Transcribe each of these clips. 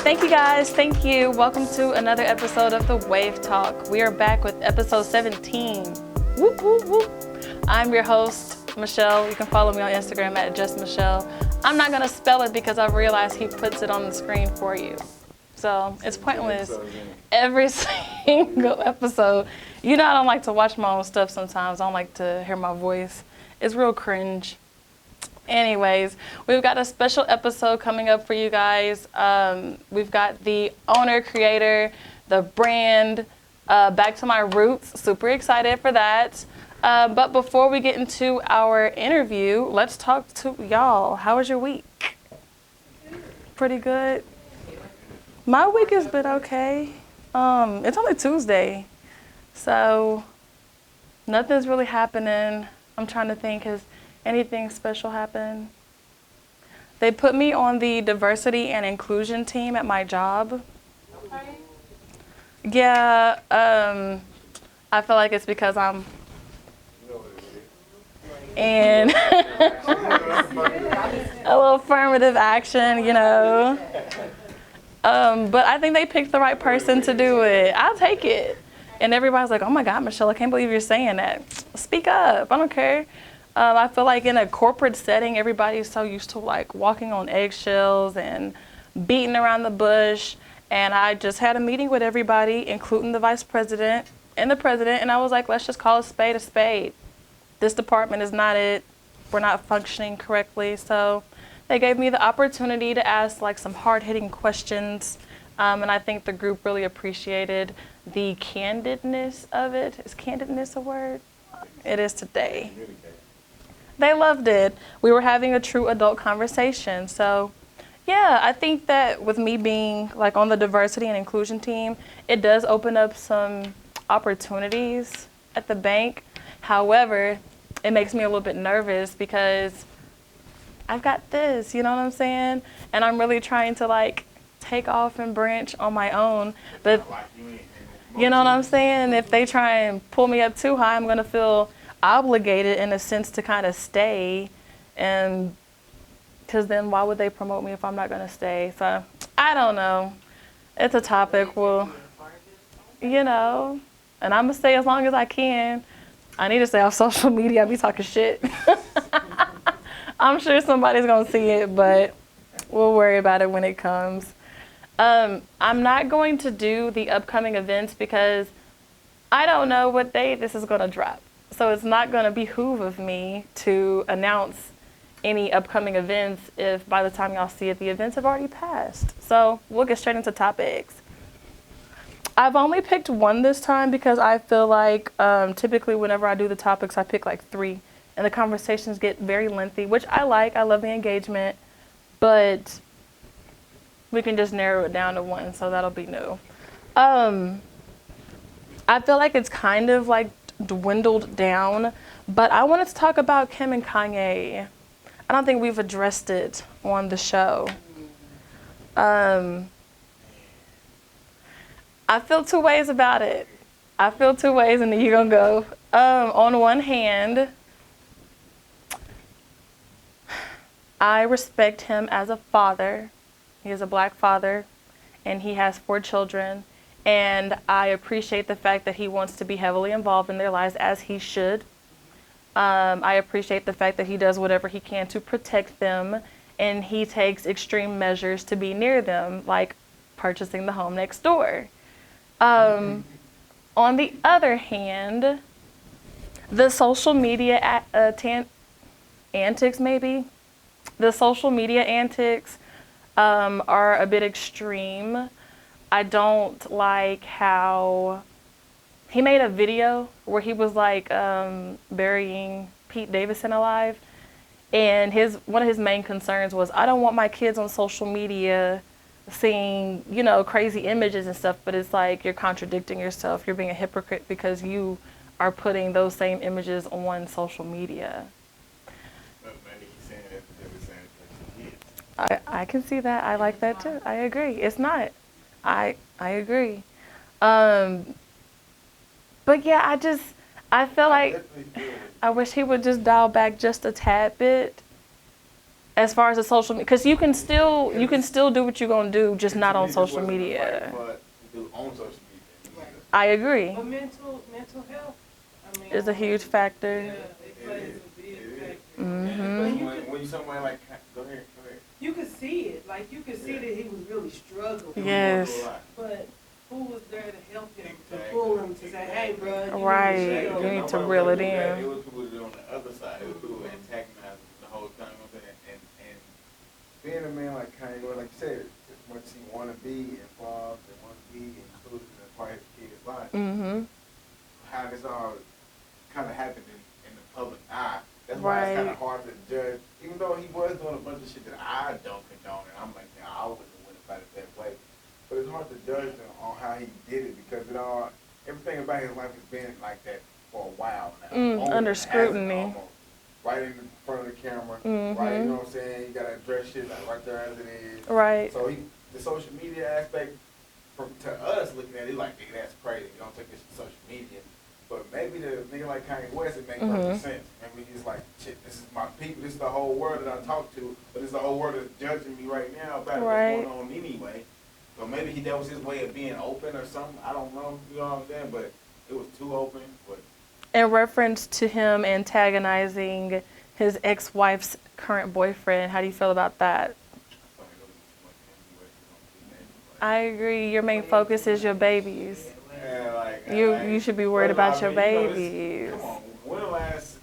Thank you guys. Thank you. Welcome to another episode of the Wave Talk. We are back with episode 17. Whoop, whoop, whoop. I'm your host, Michelle. You can follow me on Instagram at justmichelle. I'm not going to spell it because I've realized he puts it on the screen for you. So it's pointless. Every single episode. You know I don't like to watch my own stuff sometimes. I don't like to hear my voice. It's real cringe. Anyways, we've got a special episode coming up for you guys. We've got the owner, creator, the brand, Back to My Roots. Super excited for that. But before we get into our interview, let's talk to y'all. How was your week? Pretty good. My week has been okay. It's only Tuesday, so nothing's really happening. I'm trying to think, has anything special happened? They put me on the diversity and inclusion team at my job. Okay. Yeah, I feel like it's because I'm and a little affirmative action, you know. But I think they picked the right person to do it. I'll take it. And everybody's like, oh my God, Michelle, I can't believe you're saying that. Speak up, I don't care. I feel like in a corporate setting, everybody's so used to like walking on eggshells and beating around the bush. And I just had a meeting with everybody, including the vice president and the president. And I was like, let's just call a spade a spade. This department is not it. We're not functioning correctly. So they gave me the opportunity to ask like some hard-hitting questions. And I think the group really appreciated the candidness of it. Is candidness a word? It is today. They loved it. We were having a true adult conversation. So yeah, I think that with me being like on the diversity and inclusion team, it does open up some opportunities at the bank. However, it makes me a little bit nervous because I've got this, you know what I'm saying? And I'm really trying to like take off and branch on my own. But you know what I'm saying? If they try and pull me up too high, I'm going to feel obligated in a sense to kind of stay. And because then why would they promote me if I'm not going to stay? So I don't know. It's a topic. Well, you know, and I'm going to stay as long as I can. I need to stay off social media. I be talking shit. I'm sure somebody's going to see it, but we'll worry about it when it comes. I'm not going to do the upcoming events because I don't know what day this is going to drop. So it's not going to behoove of me to announce any upcoming events if by the time y'all see it, the events have already passed. So we'll get straight into topics. I've only picked one this time because I feel like typically whenever I do the topics, I pick like 3. And the conversations get very lengthy, which I like. I love the engagement. But we can just narrow it down to 1, so that'll be new. I feel like it's kind of like dwindled down, but I wanted to talk about Kim and Kanye. I don't think we've addressed it on the show. I feel 2 ways about it. I feel 2 ways, and then you're gonna go. On one hand, I respect him as a father. He is a Black father, and he has 4 children. And I appreciate the fact that he wants to be heavily involved in their lives, as he should. I appreciate the fact that he does whatever he can to protect them, and he takes extreme measures to be near them, like purchasing the home next door. On the other hand, the social media antics, maybe, the social media antics are a bit extreme. I don't like how he made a video where he was like burying Pete Davidson alive, and one of his main concerns was, I don't want my kids on social media seeing, you know, crazy images and stuff. But it's like you're contradicting yourself. You're being a hypocrite because you are putting those same images on social media. Maybe he's saying that they were saying it for kids. I can see that. I like that too. I agree. It's not. I agree. But yeah, I feel like I wish he would just dial back just a tad bit. As far as the social media, because you can still do what you're gonna do, just not on social media. On social media. I agree. But mental health, I mean, Is a huge factor. yeah, it plays a big factor. Mhm. When you somewhere like, go ahead. You could see it, like you could see that he was really struggling. Yes. But who was there to help him, to pull him, to say, hey, bro, you Right. need to You chill. need to reel it in. It was people that were on the other side. It was people who antagonized the whole time. You know what I'm saying? And being a man like Kanye, like you said, as much as he want to be involved and want to be included in part of his kid's life, Mhm. how this all kind of happened in the public eye. That's why it's kind of hard to judge. Even though he was doing a bunch of shit that I don't condone, and I'm like, nah, I wouldn't have went about it that way. But it's hard to judge him on how he did it because everything about his life has been like that for a while now. Only Under it hasn't scrutiny. almost. Right in front of the camera, Mhm. right, you know what I'm saying? You gotta address shit like right there as it is. Right. So the social media aspect, to us looking at it, like, nigga, that's crazy. You don't take this to social media. But maybe the nigga like Kanye West, it makes perfect sense. Maybe he's like, shit, this is my people, this is the whole world that I talk to, but this is the whole world that's judging me right now about what's going on anyway. So maybe that was his way of being open or something. I don't know, you know what I'm saying? But it was too open. But In reference to him antagonizing his ex-wife's current boyfriend, how do you feel about that? I agree. Your main focus is your babies. You should be worried about your babies. Come on, when the last,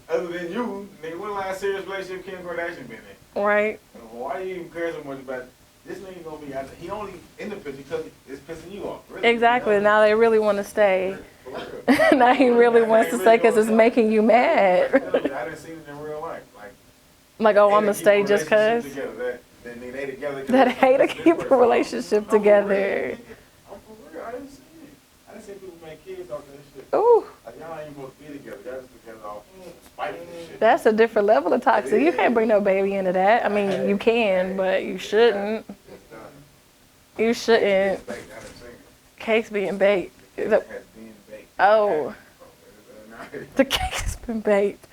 other than you, nigga, when the last serious relationship Kim Kardashian been in? Right. Why do you even care so much about this nigga gonna be out there? He only in the picture because it's pissing you off. Really. Exactly. You know? Now they really want to stay. For real. Now he really wants to stay because it's making you mad. I didn't see it in real life. Like, oh, I'm they going to keep stay a just relationship because. together. They together. That hate to keep a relationship together. I'm for real. I didn't see it. I didn't see people make kids off that shit. Ooh, Like, y'all ain't supposed to be together. Y'all just together off spite and shit. that's a different level of toxic. You can't bring no baby into that. I mean, you can, but you shouldn't. You shouldn't. Cake's being baked. Oh, the cake's been baked.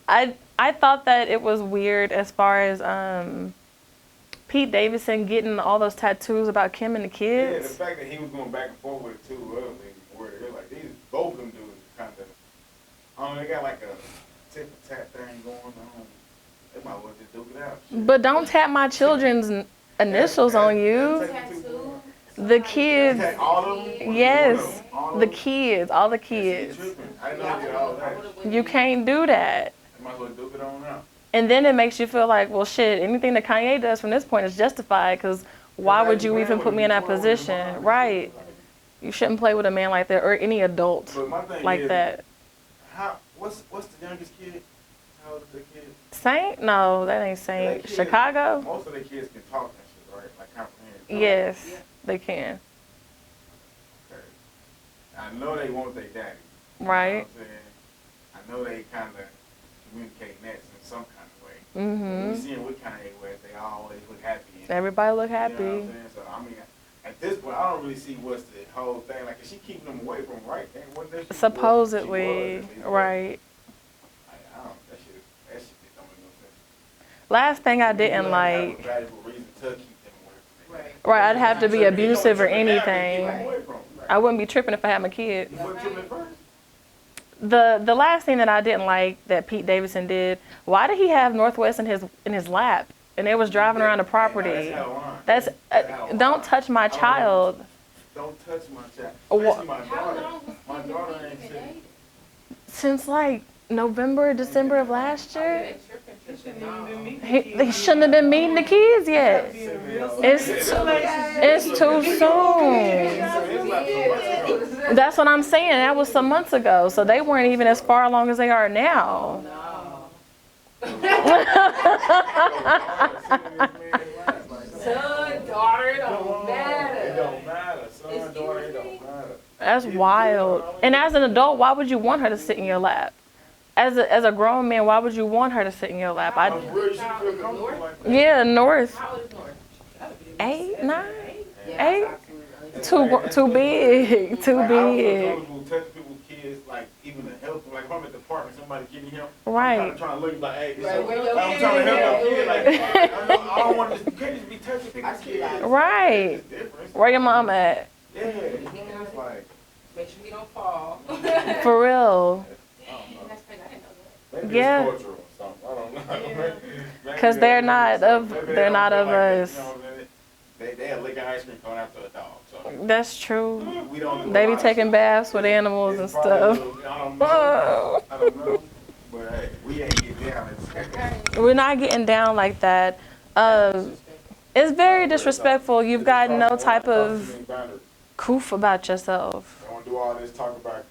I thought that it was weird as far as Pete Davidson getting all those tattoos about Kim and the Yeah, the kids. fact that he was going back and forth with it too, other niggas were they're like these both of them dudes kind of, they got like a tip and tap thing going on. They might well just duke it out. Shit. But don't tap my children's initials on you. The kids. All of them? Yes, All of the them? kids, all the kids. I didn't know he did all that. You can't do that. They might as well duke it on out. And then it makes you feel like, well, shit, anything that Kanye does from this point is justified because why would you even put me in that position? Right. You shouldn't play with a man like that or any adult But my thing like is, that. What's the youngest kid? How old is the kid? Saint? No, that ain't Saint. That kid, Chicago? Most of the kids can talk and shit, right? Like comprehend. Yes, they can. Okay. I know they want their daddy. Right. You know what I'm saying? I know they kind of communicate that in some kind of way. Mm-hmm. We see it with Kanye West, they always look happy. Everybody look You know what happy. I'm saying? So, I mean, at this point, I don't really see what's the whole thing. Like, is she keeping them away from right? What that shit Supposedly, was, at least. right. I don't, that shit just don't make no sense. Last thing I You didn't have like. a valuable reason to keep them away from it. Right, I'd have to be abusive or You don't trip anything. now, keep them away from it. I wouldn't be tripping if I had my kid. You wasn't tripping at first? The last thing that I didn't like that Pete Davidson did, why did he have Northwest in his lap and they was driving around the property? That's don't touch my child. Don't touch my child. Wha- Especially my daughter. My daughter ain't shit. Since like November, December of last year, He shouldn't even been meeting the they kids. shouldn't have been meeting the kids yet. Being a real It's too soon. That's what I'm saying. That was some months ago, so they weren't even as far along as they are now. Son, daughter, it don't matter. It don't matter. Son, daughter, it don't matter. That's wild. And as an adult, why would you want her to sit in your lap? As a grown man, why would you want her to sit in your lap? I'm really should feel comfortable like that. Yeah, North. How old is North? 8, 9, 8. Too big. Too Like, I don't feel big. comfortable touching people's kids kids, like, even to help them. Like, if I'm at the park and somebody getting him, Right. I'm kind of trying to look like, hey, Right, where your I'm kid trying to at? help your kid. Like, I don't want to just, you can't just be touching people's kids. Right. It's different. Where your mom at? Yeah, it's like, Make sure he don't fall. For real. I don't know. That's crazy. I didn't know that. Maybe Yeah. it's cultural or something. I don't know. Maybe Because they're maybe not of maybe they're don't not feel of like that, us. you know what I mean? They had licking ice cream going after a dog. So That's true. we don't do a They lot be of taking shit. baths with animals and It's probably a stuff. little- I don't know. I don't know. But hey, we ain't get down. It's We're not getting down like that. It's very disrespectful. You've got no type of coof about yourself. I want to do all this talk about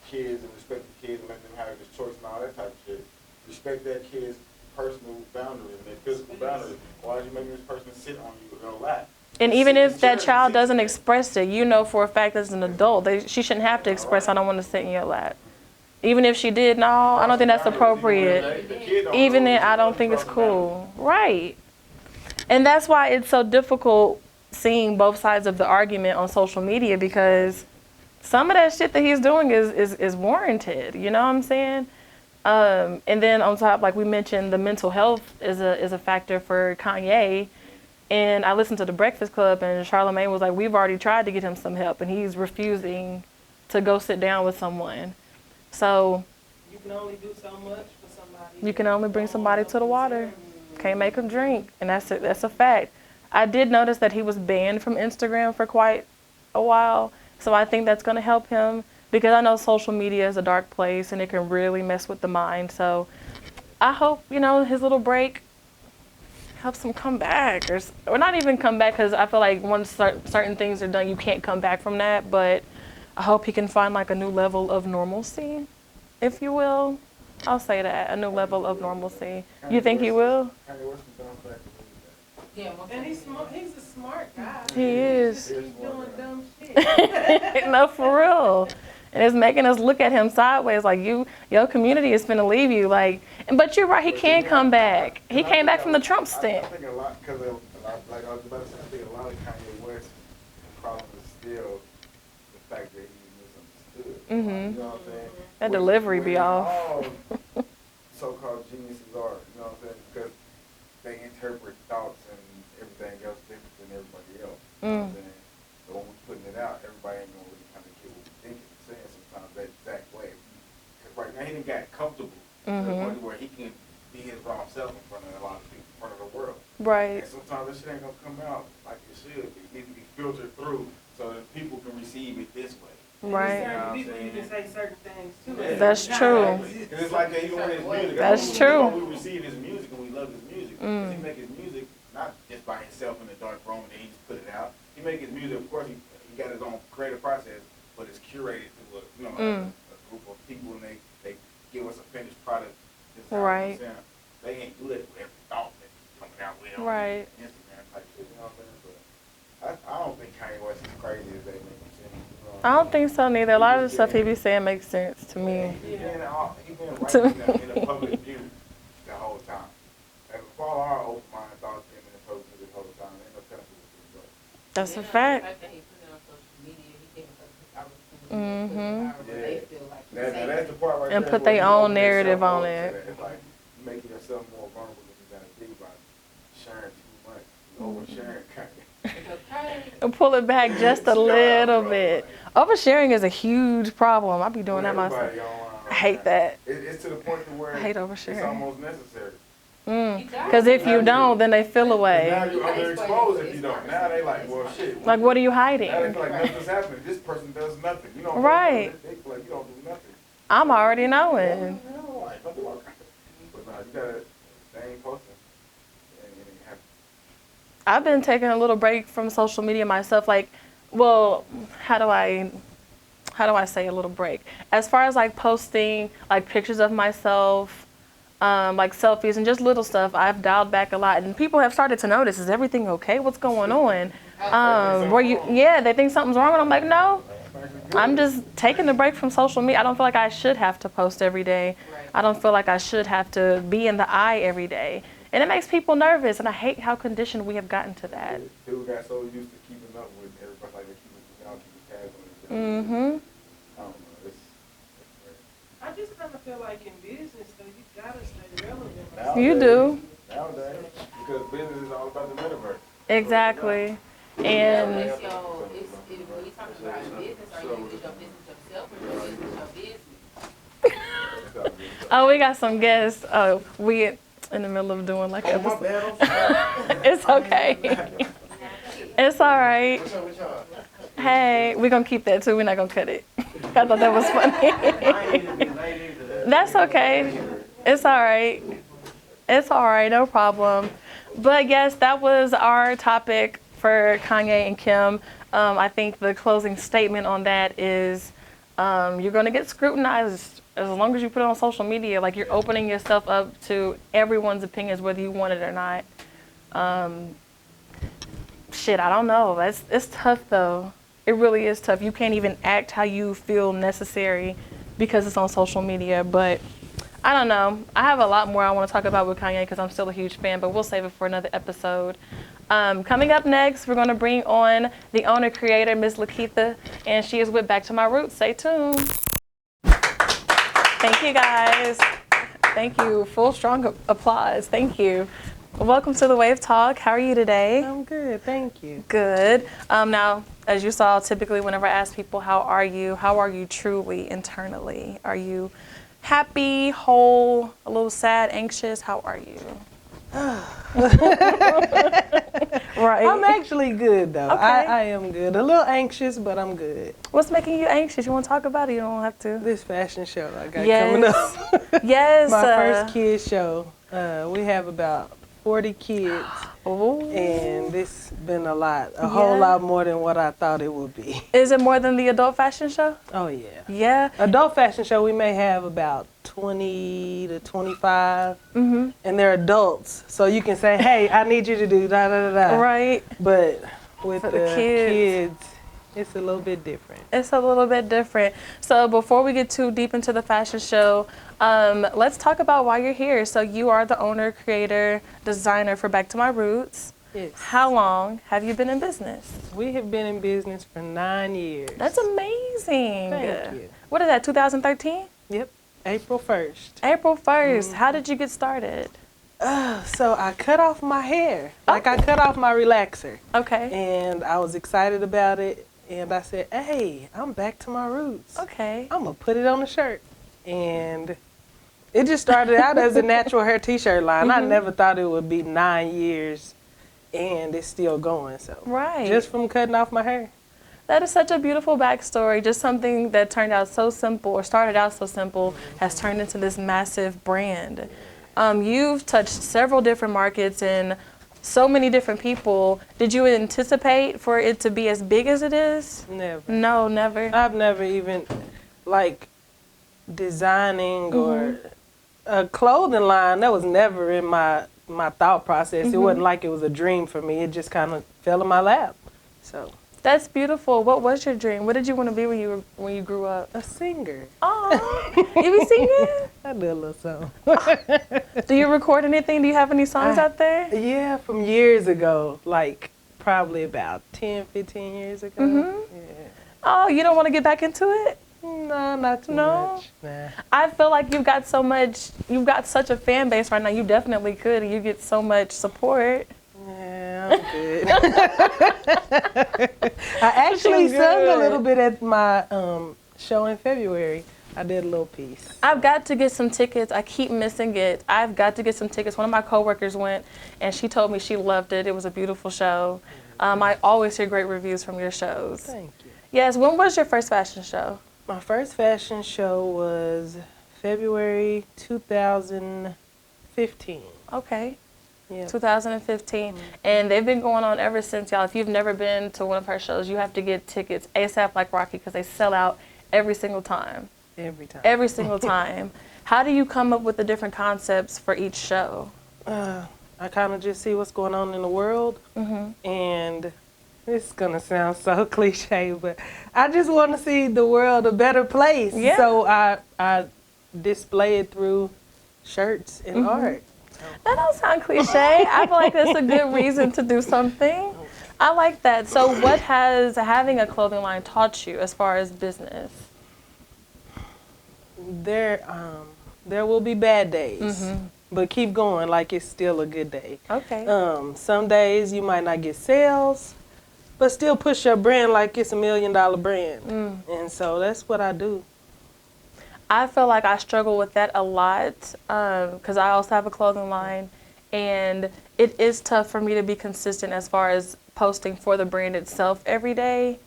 kids and respect the kids and let them have this choice and all that type of shit. Respect that kid's personal boundaries and their physical boundaries. Why are you making this person sit on you in your lap? And even if that child doesn't express it, you know for a fact as an adult, she shouldn't have to express, I don't want to sit in your lap. Even if she did, no, I don't think that's appropriate. Even then, I don't think it's cool. Right. And that's why it's so difficult seeing both sides of the argument on social media, because some of that shit that he's doing is warranted. You know what I'm saying? And then on top, like we mentioned, the mental health is a factor for Kanye. And I listened to The Breakfast Club, and Charlamagne was like, we've already tried to get him some help, and he's refusing to go sit down with someone. So You can only do so much for somebody. you can only bring somebody to the water. Can't make them drink, and that's a fact. I did notice that he was banned from Instagram for quite a while, so I think that's going to help him, because I know social media is a dark place, and it can really mess with the mind. So I hope, his little break helps him come back, or not even come back, because I feel like once certain things are done, you can't come back from that. But I hope he can find like a new level of normalcy, if you will. I'll say that, a new level of normalcy. You think he will? Yeah, and he's smart. He's a smart guy. He is. He's doing dumb shit. No, for real. And it's making us look at him sideways, like your community is finna leave you. Like, but you're right, he can come back. He came back from the Trump stint. I think a lot, because like I was about to say, I think a lot of Kanye West's problem is still the fact that he misunderstood. You know what I'm saying? That delivery be off. All so-called geniuses are, you know what I'm saying? Because they interpret thoughts and everything else different than everybody else. You know what I'm saying? So when we're putting it out, everybody ain't gonna really kind of get what we're thinking and saying sometimes that exact way. Because right now he done got comfortable to the point where he can be his raw self in front of a lot of people, in front of the world. Right. And sometimes this shit ain't gonna come out like it should be. It needs to be filtered through so that people can receive it this way. Right. Certain people you can say certain things too. Yeah. That's true. Because it's like that even with his music. That's true. We receive his music and we love his music. Because he make his music not just by himself in the dark room and then he just put it out. He make his music, of course, he got his own creative process, but it's curated through a group of people, and they give us a finished product. Right. They ain't do that with every thought that coming out with on Right. Instagram type shit. You know what I'm saying? But I don't think Kanye West is crazy as they make him seem. I don't think so neither. A lot of the stuff he be saying makes sense to me. He been right in the public view the whole time. And if all our open-minded thoughts came in the public view the whole time, ain't no telling what he That's a The fact. fact that he put it on social media, he gave us opportunity to put it out, but they feel like he's saying that's the part right And there put where their you own open narrative yourself on up to it. that. It's like making yourself more vulnerable than you gotta be by sharing too much. You oversharing kind of. okay. And pull it back just a little bit. Oversharing is a huge problem. I be doing that myself. I hate that. It's to the point to where I hate it's oversharing. almost necessary. Because if you don't, then they feel Now away. you're underexposed if you don't. Now they like, well, shit. Like, what are you Now they hiding? feel like nothing's happening. This person does nothing. You don't. Right. They feel like you don't do nothing. I'm already You knowing. know, like, but no, you gotta. They ain't posting. It ain't happening. I've been taking a little break from social media myself. Like, well, how do I say a little break? As far as like posting like pictures of myself, like selfies and just little stuff, I've dialed back a lot, and people have started to notice, is everything okay? What's going on? They think something's wrong, and I'm like, no, I'm just taking a break from social media. I don't feel like I should have to post every day. I don't feel like I should have to be in the eye every day. And it makes people nervous, and I hate how conditioned we have gotten to that. People got so used to keeping up with everybody, like they keep tabs on it. Mm-hmm. I don't know. It's I just kind of feel like in business, though, you gotta stay relevant. Nowadays, You do. Nowadays, because business is all about the metaverse. Exactly. If And when you talk about business, is your business yourself or your business your business? oh, we got some guests. Oh, we in the middle of doing like Oh, my episode. bad. I'm sorry. It's okay. It's all right. What's up with y'all? Hey, we're gonna keep that too. We're not gonna cut it. I thought that was funny. That's okay. It's all right. It's all right. No problem. But yes, that was our topic for Kanye and Kim. I think the closing statement on that is you're gonna get scrutinized as long as you put it on social media. Like you're opening yourself up to everyone's opinions, whether you want it or not. Shit, I don't know. It's tough though. It really is tough. You can't even act how you feel necessary because it's on social media. But I don't know. I have a lot more I want to talk about with Kanye because I'm still a huge fan, but we'll save it for another episode. Coming up next, we're going to bring on the owner-creator, Miss LeKeytha, and she is with Back to My Roots. Stay tuned. Thank you, guys. Thank you. Full, strong applause. Thank you. Welcome to the Wave Talk. How are you today? I'm good, thank you. Good. Now, as you saw, typically whenever I ask people, how are you truly internally? Are you happy, whole, a little sad, anxious? How are you? Right. I'm actually good, though. Okay. I am good. A little anxious, but I'm good. What's making you anxious? You want to talk about it? You don't have to. This fashion show I got Yes. coming up. Yes. My first kids show. We have about 40 kids, Oh. and this been a lot, a whole lot more than what I thought it would be. Is it more than the adult fashion show? Oh, yeah. Yeah. Adult fashion show, we may have about 20 to 25, and they're adults. So you can say, hey, I need you to do da-da-da-da. Right. But with For the the kids. it's a little bit different. It's a little bit different. So before we get too deep into the fashion show, let's talk about why you're here. So you are the owner, creator, designer for Back to My Roots. Yes. How long have you been in business? We have been in business for 9 years. That's amazing. Thank you. What is that, 2013? Yep, April 1st. April 1st. How did you get started? So I cut off my hair. I cut off my relaxer. Okay. And I was excited about it. And I said, hey, I'm back to my roots. Okay. I'm going to put it on a shirt. And it just started out as a natural hair t-shirt line. I never thought it would be 9 years and it's still going. So Right. just from cutting off my hair. That is such a beautiful backstory. Just something that turned out so simple or started out so simple has turned into this massive brand. You've touched several different markets and so many different people. Did you anticipate for it to be as big as it is? Never. No, never. I've never even, like, designing or a clothing line, that was never in my thought process. It wasn't like it was a dream for me. It just kind of fell in my lap. So. That's beautiful. What was your dream? What did you want to be when you grew up? A singer. Oh, you be singing? I do a little song. Do you record anything? Do you have any songs out there? Yeah, from years ago, like probably about 10, 15 years ago. Yeah. Oh, you don't want to get back into it? No, not too No? much. Nah. I feel like you've got such a fan base right now. You definitely could. You get so much support. Yeah, I'm good. I actually sung a little bit at my show in February. I did a little piece. I've got to get some tickets. I keep missing it. I've got to get some tickets. One of my coworkers went, and she told me she loved it. It was a beautiful show. I always hear great reviews from your shows. Thank you. Yes, when was your first fashion show? My first fashion show was February 2015. Okay. Yeah. 2015. And they've been going on ever since, y'all. If you've never been to one of her shows, you have to get tickets ASAP like Rocky because they sell out every single time. Every time. Every single time. How do you come up with the different concepts for each show? I kind of just see what's going on in the world. And it's going to sound so cliche, but I just want to see the world a better place. Yeah. So I display it through shirts and art. That don't sound cliche. I feel like that's a good reason to do something. I like that. So what has having a clothing line taught you as far as business? There will be bad days, but keep going like it's still a good day. Okay. Some days you might not get sales, but still push your brand like it's $1 million brand. And so that's what I do. I feel like I struggle with that a lot because I also have a clothing line, and it is tough for me to be consistent as far as posting for the brand itself every day.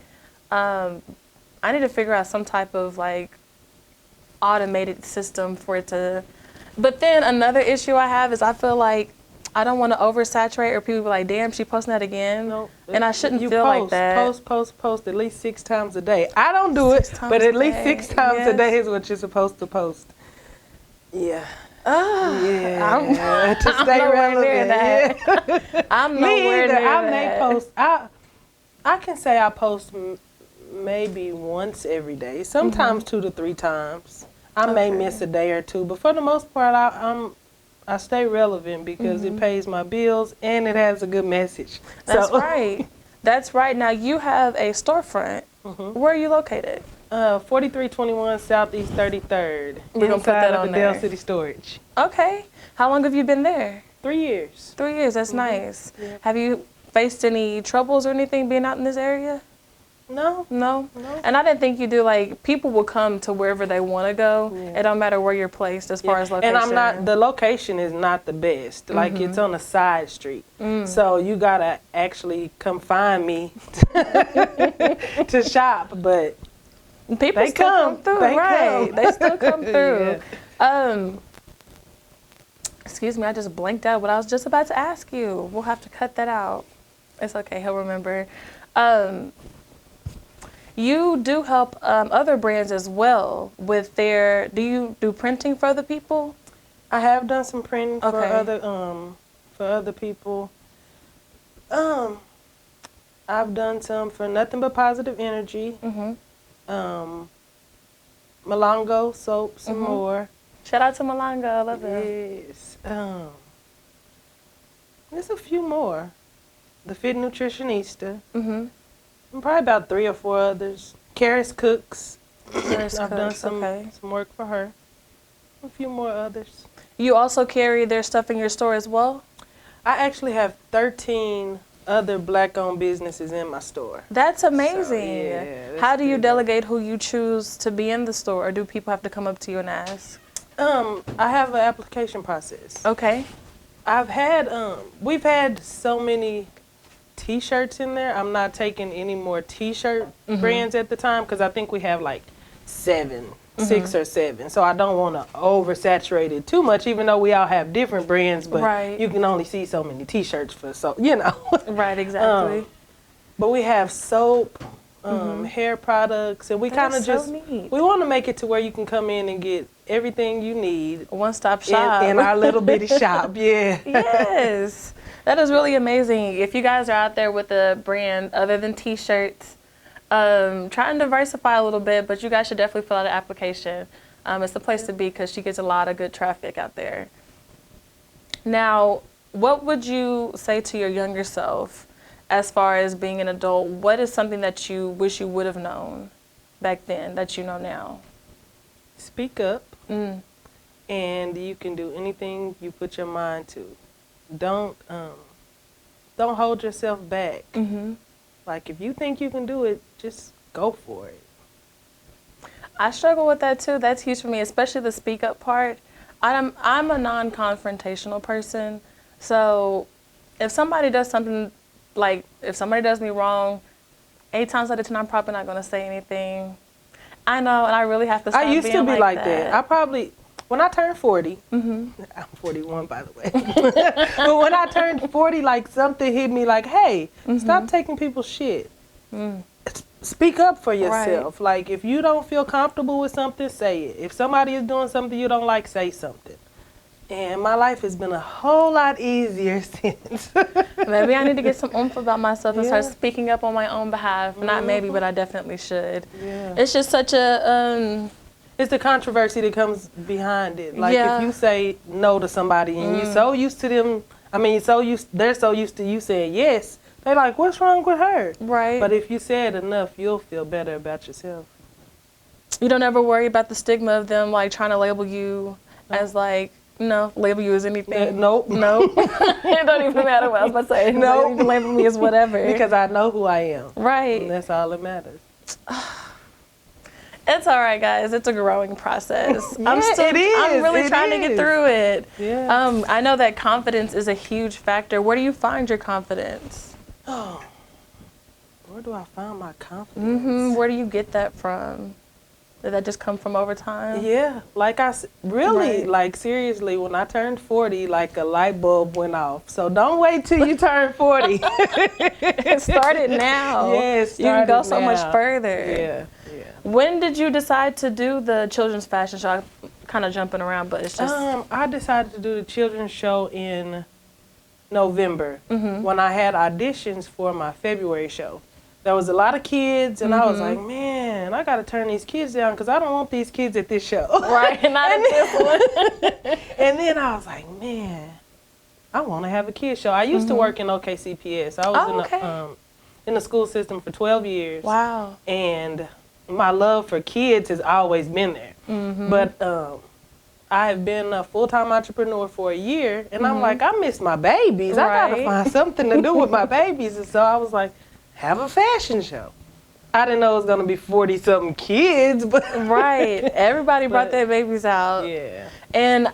I need to figure out some type of like automated system for it to. But then another issue I have is I feel like I don't want to oversaturate, or people be like, damn, she posting that again. No, and I shouldn't you feel post, like that. Post at least 6 times a day. I don't do it, but at least 6 times a day is what you're supposed to post. Yeah. Yeah. To stay relevant. That. I'm nowhere near I that. may post. I can say I post maybe once every day. Sometimes 2 to 3 times. I may miss a day or two, but for the most part, I stay relevant because it pays my bills and it has a good message. That's right. That's right. Now you have a storefront. Where are you located? 4321 Southeast 33rd. We're gonna put that on the there. Dale City Storage. Okay. How long have you been there? 3 years. 3 years. That's nice. Yeah. Have you faced any troubles or anything being out in this area? No. No? And I didn't think you do. Like, people will come to wherever they want to go. Yeah. It don't matter where you're placed as far as location. And the location is not the best. Like, it's on a side street. So you got to actually come find me to shop. But people still come through, right? They still come through. Yeah. Excuse me, I just blanked out what I was just about to ask you. We'll have to cut that out. It's okay, he'll remember. You do help other brands as well with their. Do you do printing for other people? I have done some printing for Okay. other people. I've done some for Nothing But Positive Energy. Malongo soaps and more. Shout out to Malanga, I love them. Yes. There's a few more. The Fit Nutritionista. And probably about 3 or 4 others. Karis Cooks. I've done some work for her. A few more others. You also carry their stuff in your store as well? I actually have 13 other Black-owned businesses in my store. That's amazing. So, yeah, How do you delegate who you choose to be in the store, or do people have to come up to you and ask? I have an application process. Okay. We've had so many T-shirts in there. I'm not taking any more T-shirt brands at the time because I think we have like 6 or 7. So I don't want to oversaturate it too much, even though we all have different brands, but you can only see so many T-shirts Right, exactly. But we have soap, hair products, and we kind of we want to make it to where you can come in and get everything you need. One-stop shop. In our little bitty shop, yeah. Yes. That is really amazing. If you guys are out there with a brand other than T-shirts, try and diversify a little bit, but you guys should definitely fill out an application. It's the place to be because she gets a lot of good traffic out there. Now, what would you say to your younger self as far as being an adult? What is something that you wish you would have known back then that you know now? Speak up, and you can do anything you put your mind to. Don't hold yourself back. Like, if you think you can do it, just go for it. I struggle with that too. That's huge for me, especially the speak up part. I'm a non-confrontational person. So if somebody does something, like if somebody does me wrong, 8 times out of 10, I'm probably not going to say anything. I know, and I really have to stop I used being to be like that. When I turned 40, I'm 41 by the way, but when I turned 40, like something hit me like, hey, stop taking people's shit. Speak up for yourself. Right. Like, if you don't feel comfortable with something, say it. If somebody is doing something you don't like, say something. And my life has been a whole lot easier since. Maybe I need to get some oomph about myself and start speaking up on my own behalf. Not maybe, but I definitely should. Yeah. It's just such a... It's the controversy that comes behind it. Like, if you say no to somebody and you're so used to them, they're so used to you saying yes, they're like, what's wrong with her? Right. But if you say it enough, you'll feel better about yourself. You don't ever worry about the stigma of them like trying to label you as like, label you as anything. Nope. Nope. It don't even matter what I was about to say. No, you can label me as whatever. Because I know who I am. Right. And that's all that matters. It's all right, guys. It's a growing process. Yeah, it is. I'm really trying to get through it. Yeah. I know that confidence is a huge factor. Where do you find your confidence? Oh, where do I find my confidence? Where do you get that from? Did that just come from over time? Yeah, like seriously, when I turned 40, like a light bulb went off. So don't wait till you turn 40. It started now. Yes, you can go so much further. Yeah. When did you decide to do the children's fashion show? I'm kind of jumping around, but it's just. I decided to do the children's show in November when I had auditions for my February show. There was a lot of kids, and I was like, man, I got to turn these kids down because I don't want these kids at this show. Right, not at this one. And then I was like, man, I want to have a kids show. I used to work in OKCPS. I was in the school system for 12 years. Wow. And my love for kids has always been there. But I have been a full-time entrepreneur for a year, and I'm like, I miss my babies. I got to find something to do with my babies. And so I was like, have a fashion show. I didn't know it was going to be 40-something kids, but right. Everybody brought their babies out. Yeah. And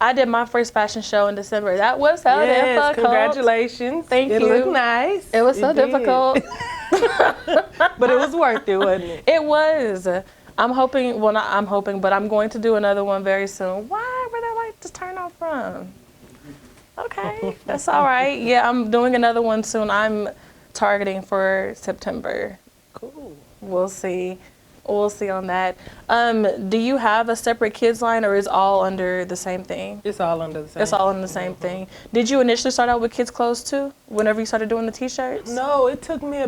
I did my first fashion show in December. That was so difficult. Congratulations. Thank you. It looked nice. It was so difficult. But it was worth it, wasn't it? It was. I'm hoping, well, not I'm hoping, but I'm going to do another one very soon. Why were they like to turn off from? Okay, that's all right. Yeah, I'm doing another one soon. I'm targeting for September. Cool. We'll see. We'll see on that. Do you have a separate kids line, or is all under the same thing? It's all under the same. It's all under the same thing. Did you initially start out with kids' clothes too? Whenever you started doing the T-shirts? No, it took me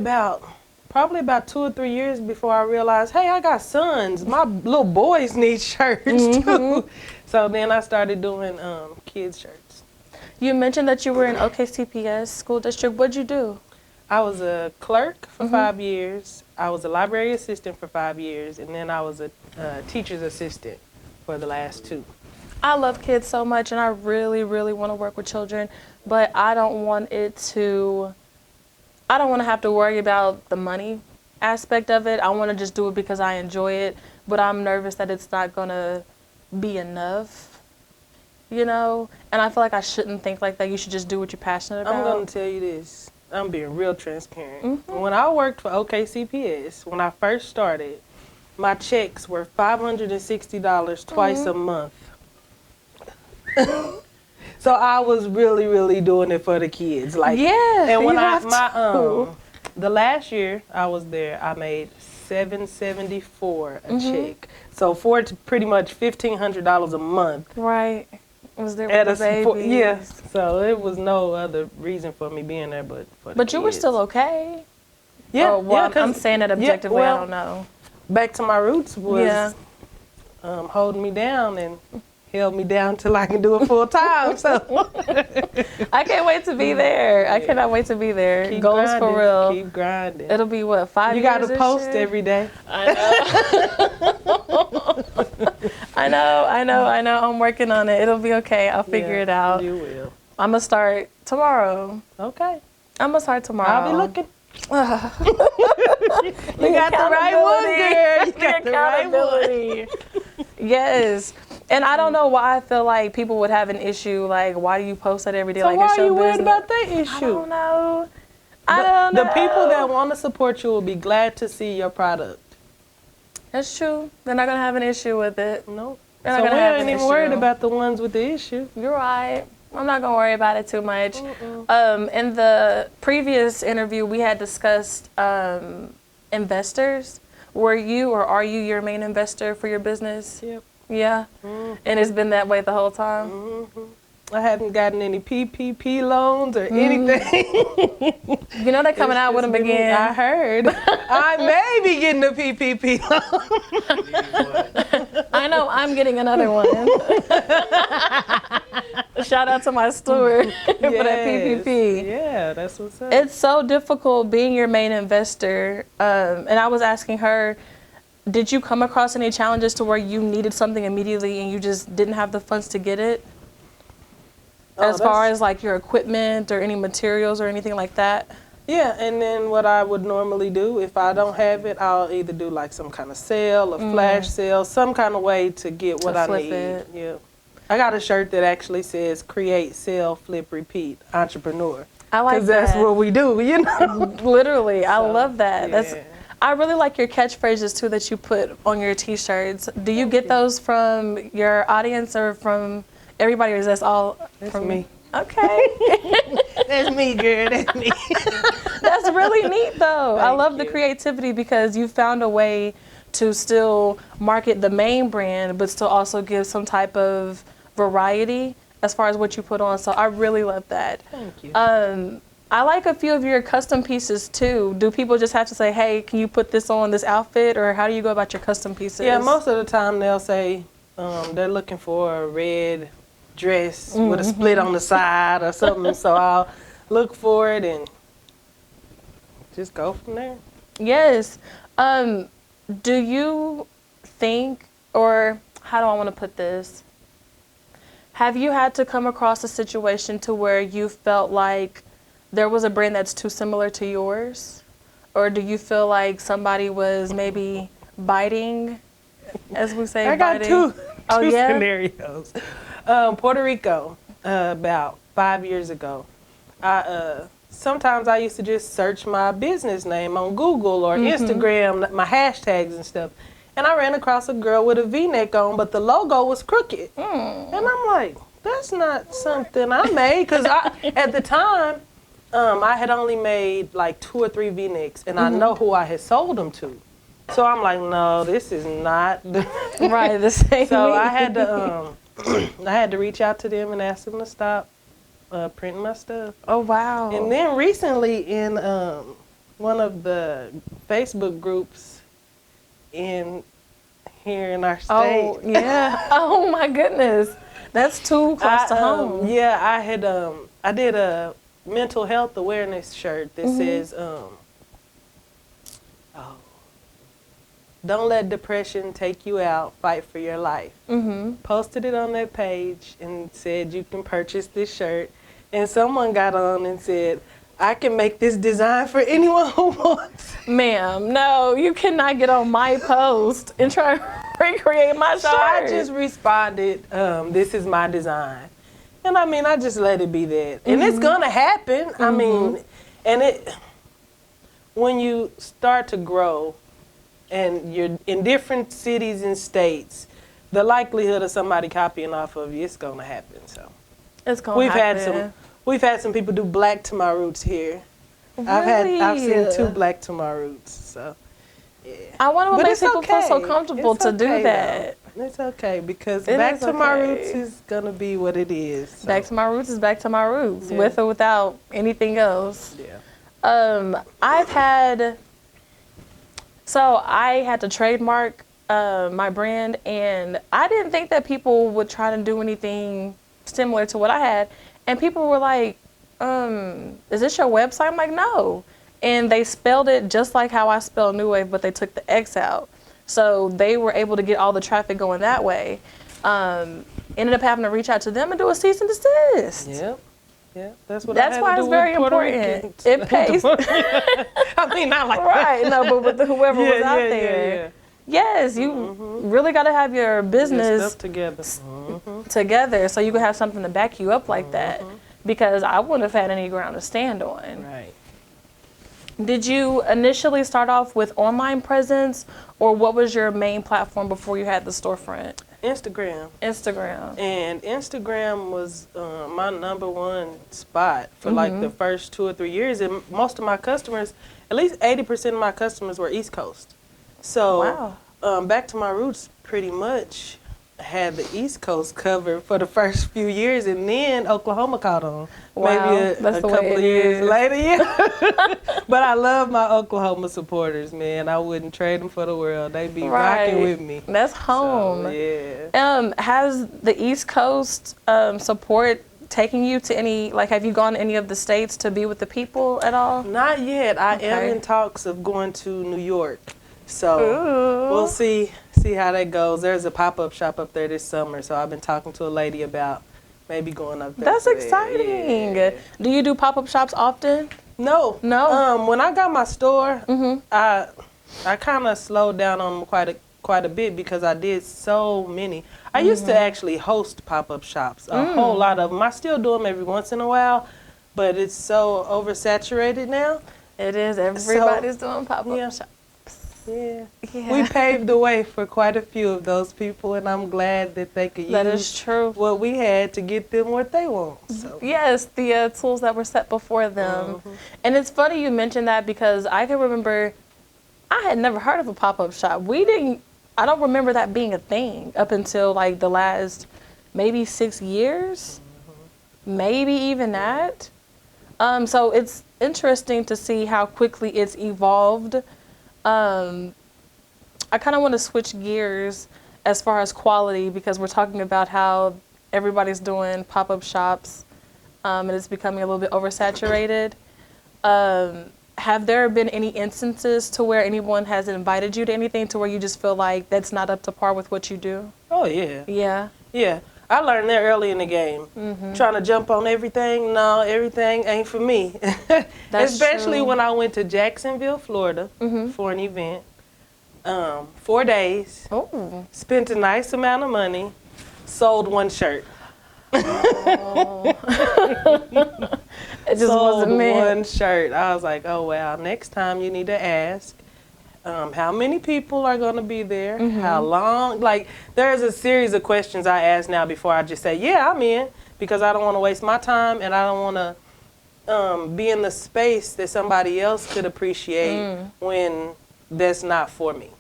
probably about 2 or 3 years before I realized, hey, I got sons. My little boys need shirts too. So then I started doing kids shirts. You mentioned that you were in OKCPS school district. What'd you do? I was a clerk for 5 years. I was a library assistant for 5 years, and then I was a teacher's assistant for the last 2. I love kids so much, and I really, really want to work with children, but I don't want to have to worry about the money aspect of it. I want to just do it because I enjoy it, but I'm nervous that it's not going to be enough, And I feel like I shouldn't think like that. You should just do what you're passionate about. I'm going to tell you this. I'm being real transparent. When I worked for OKCPS, when I first started, my checks were $560 twice a month. So I was really, really doing it for the kids. Like, and when the last year I was there, I made $774 a check. So for pretty much $1,500 a month. Right. Was there with the babies? Yeah. So it was no other reason for me being there but for the But you were kids. still okay. Yeah. I'm saying it objectively. I don't know. Back to my roots was holding me down and held me down till I can do it full time. So I can't wait to be there. I cannot wait to be there. Keep Goals grinding, for real. Keep grinding. It'll be what, 5 You years? got to post every day. I know. I know. I'm working on it. It'll be okay. I'll figure it out. You will. I'm gonna start tomorrow. Okay. I'm gonna start tomorrow. I'll be looking. You got the right one, girl. You got the right one. Yes. And I don't know why I feel like people would have an issue. Like, why do you post that every day? So like, why it's are your you worried business? about that issue? I don't know. I don't know. The people that want to support you will be glad to see your product. That's true. They're not gonna have an issue with it. No. They're not So we gonna have ain't an even worried issue. about the ones with the issue. You're right. I'm not gonna worry about it too much. In the previous interview, we had discussed investors. Were you or are you your main investor for your business? Yep. Yeah. And it's been that way the whole time. I haven't gotten any PPP loans or anything. You know they're coming out with them again. I heard. I may be getting a PPP loan. I know I'm getting another one. Shout out to my steward for that PPP. Yeah, that's what's up. It's so difficult being your main investor. And I was asking her, did you come across any challenges to where you needed something immediately and you just didn't have the funds to get it? As far as like your equipment or any materials or anything like that? Yeah, and then what I would normally do, if I don't have it, I'll either do like some kind of sale, a flash sale, some kind of way to get what I need. Yeah. I got a shirt that actually says create, sell, flip, repeat, entrepreneur. I like that. Because that's what we do, you know? Literally, I love that. Yeah. I really like your catchphrases too that you put on your t-shirts. Do you get those from your audience or from everybody, or is that all from me? Okay. That's me, girl. That's me. That's really neat though. I love the you. creativity because you found a way to still market the main brand, but still also give some type of variety as far as what you put on. So I really love that. Thank you. I like a few of your custom pieces too. Do people just have to say, hey, can you put this on this outfit, or how do you go about your custom pieces? Yeah, most of the time they'll say they're looking for a red dress with a split on the side or something. So I'll look for it and just go from there. Yes. Do you think, or how do I want to put this? Have you had to come across a situation to where you felt like there was a brand that's too similar to yours? Or do you feel like somebody was maybe biting, as we say, I got biting? two scenarios. Puerto Rico, about 5 years ago. Sometimes I used to just search my business name on Google or Instagram, my hashtags and stuff. And I ran across a girl with a V-neck on, but the logo was crooked. And I'm like, that's not something I made. Because at the time, I had only made like 2 or 3 V-necks, and I know who I had sold them to. So I'm like, no, this is not right, the same. So I had to I had to reach out to them and ask them to stop printing my stuff. Oh, wow. And then recently in one of the Facebook groups here in our state. Oh, yeah. Oh, my goodness. That's too close to home. Yeah, I did a mental health awareness shirt that says, don't let depression take you out, fight for your life. Posted it on that page and said you can purchase this shirt. And someone got on and said, I can make this design for anyone who wants. Ma'am, no, you cannot get on my post and try to recreate my shirt. So I just responded, this is my design. And I mean, I just let it be that. And it's gonna happen. I mean, and when you start to grow and you're in different cities and states, the likelihood of somebody copying off of you, it's gonna happen. So it's gonna happen. We've had some people do black to my roots here. Really? I've seen 2 black to my roots. So yeah. I wonder what makes people feel so comfortable to do that. Though. It's okay because It back is to my okay. roots is gonna be what it is. So. Back to my roots is back to my roots, Yeah. with or without anything else. Yeah. I had to trademark my brand, and I didn't think that people would try to do anything similar to what I had. And people were like, is this your website? I'm like, no. And they spelled it just like how I spell New Wave, but they took the X out. So they were able to get all the traffic going that way. Ended up having to reach out to them and do a cease and desist. Yeah, that's what That's I had why to do it's very with Puerto important. Ricans. It pays. I mean, not like Right, that. no, but with whoever was out there. Yeah. Yes, you really got to have your business Stuff together. together so you can have something to back you up like that. Because I wouldn't have had any ground to stand on. Right. Did you initially start off with online presence, or what was your main platform before you had the storefront? Instagram. Instagram. And Instagram was my #1 spot for like the first 2 or 3 years. And most of my customers, at least 80% of my customers were East Coast. So back to my roots pretty much had the East Coast covered for the first few years, and then Oklahoma caught on. Wow, Maybe a couple of years later, yeah. But I love my Oklahoma supporters, man. I wouldn't trade them for the world. They be rocking with me. That's home. So, yeah. Has the East Coast support taken you to any, like, have you gone to any of the states to be with the people at all? Not yet. I am in talks of going to New York. So Ooh. we'll see how that goes. There's a pop-up shop up there this summer, so I've been talking to a lady about maybe going up there. That's for that. exciting. Yeah. Do you do pop-up shops often? No. No? When I got my store, Mm-hmm. I kind of slowed down on them quite a bit because I did so many. I used to actually host pop-up shops, a whole lot of them. I still do them every once in a while, but it's so oversaturated now. It is. Everybody's doing pop-up yeah. shops. Yeah. Yeah. We paved the way for quite a few of those people, and I'm glad that they could That use is true. what we had to get them what they want. So. Yes, the tools that were set before them. And it's funny you mentioned that because I can remember I had never heard of a pop-up shop. I don't remember that being a thing up until like the last maybe 6 years, maybe even that. So it's interesting to see how quickly it's evolved. I kind of want to switch gears as far as quality because we're talking about how everybody's doing pop-up shops and it's becoming a little bit oversaturated. Have there been any instances to where anyone has invited you to anything to where you just feel like that's not up to par with what you do? Oh, yeah. Yeah. Yeah. I learned that early in the game. Trying to jump on everything, no, everything ain't for me. That's Especially true. when I went to Jacksonville, Florida for an event. 4 days, Oh. spent a nice amount of money, sold one shirt. It just sold wasn't meant. one shirt. I was like, oh, wow, next time you need to ask how many people are going to be there, how long. Like, there's a series of questions I ask now before I just say, yeah, I'm in, because I don't want to waste my time and I don't want to be in the space that somebody else could appreciate when that's not for me.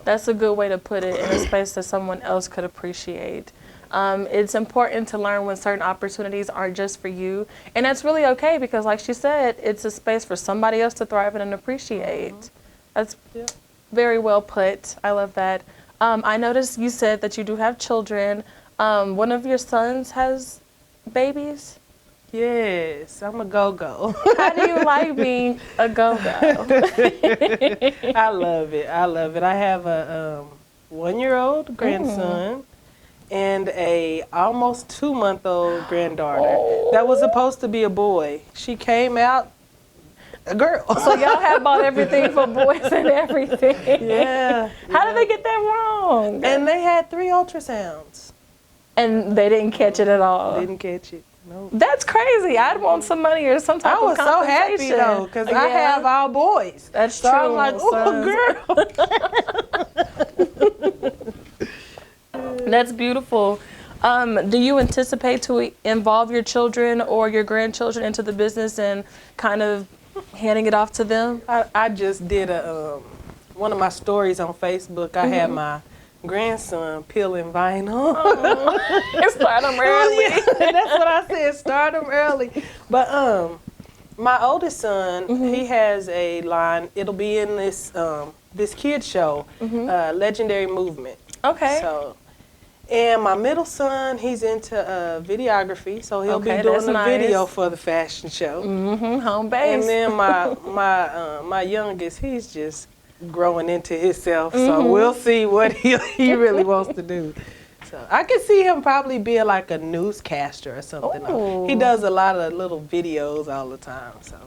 That's a good way to put it, in a space that someone else could appreciate. It's important to learn when certain opportunities aren't just for you. And that's really okay because, like she said, it's a space for somebody else to thrive in and appreciate. That's very well put. I love that. I noticed you said that you do have children. One of your sons has babies? Yes, I'm a go-go. How do you like being a go-go? I love it. I love it. I have a 1-year-old grandson and a almost 2-month-old granddaughter. That was supposed to be a boy. She came out a girl. So y'all have bought everything for boys and everything. Yeah. How did they get that wrong? And they had 3 ultrasounds. And they didn't catch it at all. Didn't catch it. No. That's crazy. I'd want some money or some type I was of so happy compensation. though, because I have all boys. That's So true. I'm like, oh, girl. That's beautiful. Do you anticipate to involve your children or your grandchildren into the business and kind of handing it off to them? I just did one of my stories on Facebook. I had my grandson peeling vinyl. Start them early. That's what I said. Start them early. But my oldest son, he has a line. It'll be in this this kid show, Legendary Movement. Okay. So, and my middle son, he's into videography, so he'll be doing the video for the fashion show. Home base. And then my youngest, he's just growing into himself, so we'll see what he really wants to do. So I could see him probably being like a newscaster or something. Ooh. He does a lot of little videos all the time. So.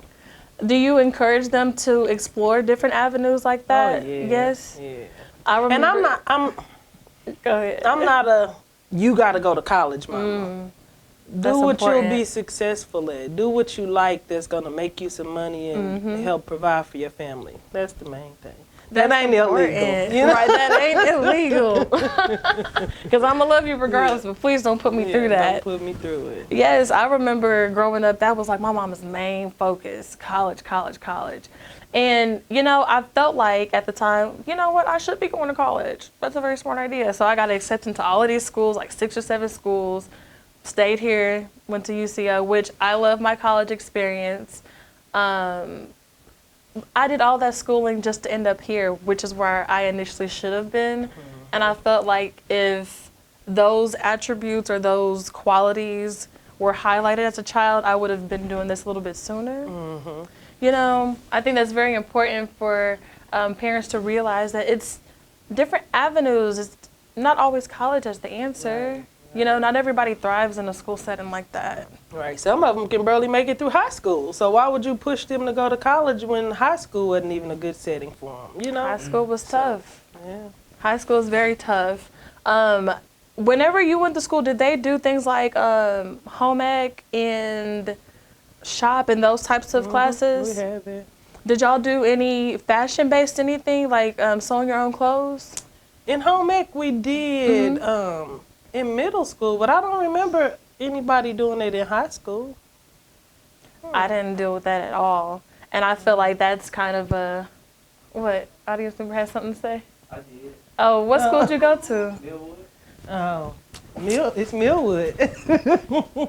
Do you encourage them to explore different avenues like that? Oh, yeah. Yes. Yeah. I remember. And Go ahead. I'm not a you got to go to college mama. That's Do what important. you'll be successful at. Do what you like that's going to make you some money and help provide for your family. That's the main thing. That ain't illegal. You know? Right, that ain't illegal. Because I'm going to love you regardless, but please don't put me through that. Don't put me through it. Yes, I remember growing up, that was like my mama's main focus, college. And, you know, I felt like at the time, you know what, I should be going to college. That's a very smart idea. So I got accepted into all of these schools, like 6 or 7 schools, stayed here, went to UCO, which I love my college experience. I did all that schooling just to end up here, which is where I initially should have been. And I felt like if those attributes or those qualities were highlighted as a child, I would have been doing this a little bit sooner. You know, I think that's very important for parents to realize that it's different avenues. It's not always college as the answer. You know, not everybody thrives in a school setting like that. Right. Some of them can barely make it through high school. So why would you push them to go to college when high school wasn't even a good setting for them? You know, High school was tough. yeah. High school is very tough. Whenever you went to school, did they do things like home ec and shop and those types of classes? We have it. Did y'all do any fashion-based anything, like sewing your own clothes? In home ec, we did in middle school, but I don't remember anybody doing it in high school. I didn't deal with that at all. And I feel like that's kind of a, what, audience member has something to say? I did. Oh, what school did you go to? Millwood. Oh, it's Millwood.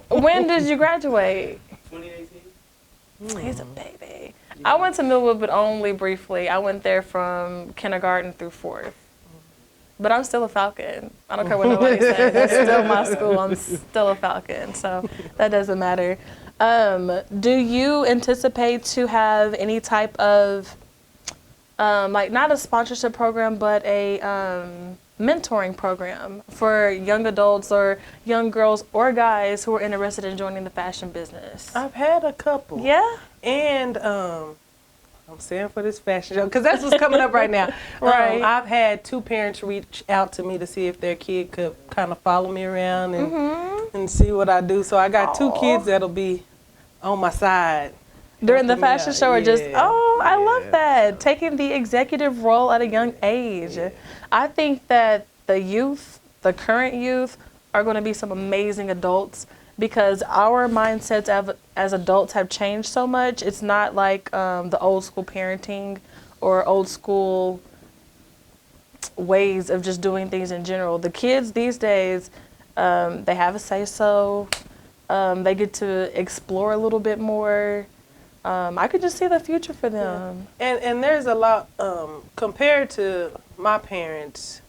When did you graduate? 2018. He's a baby. I went to Millwood, but only briefly. I went there from kindergarten through 4th. But I'm still a Falcon. I don't care what nobody says. That's still my school. I'm still a Falcon, so that doesn't matter. Do you anticipate to have any type of, like not a sponsorship program, but a mentoring program for young adults or young girls or guys who are interested in joining the fashion business? I've had a couple. Yeah? And I'm saying for this fashion show, because that's what's coming up right now. Right. I've had 2 parents reach out to me to see if their kid could kind of follow me around and see what I do. So I got 2 kids that'll be on my side. During the helping me fashion out. show or just, Yeah. oh, I love Yeah. that. Taking the executive role at a young age. Yeah. I think that the youth, the current youth, are going to be some amazing adults because our mindsets as adults have changed so much. It's not like the old school parenting or old school ways of just doing things in general. The kids these days, they have a say-so. They get to explore a little bit more. I could just see the future for them. Yeah. And there's a lot, compared to my parents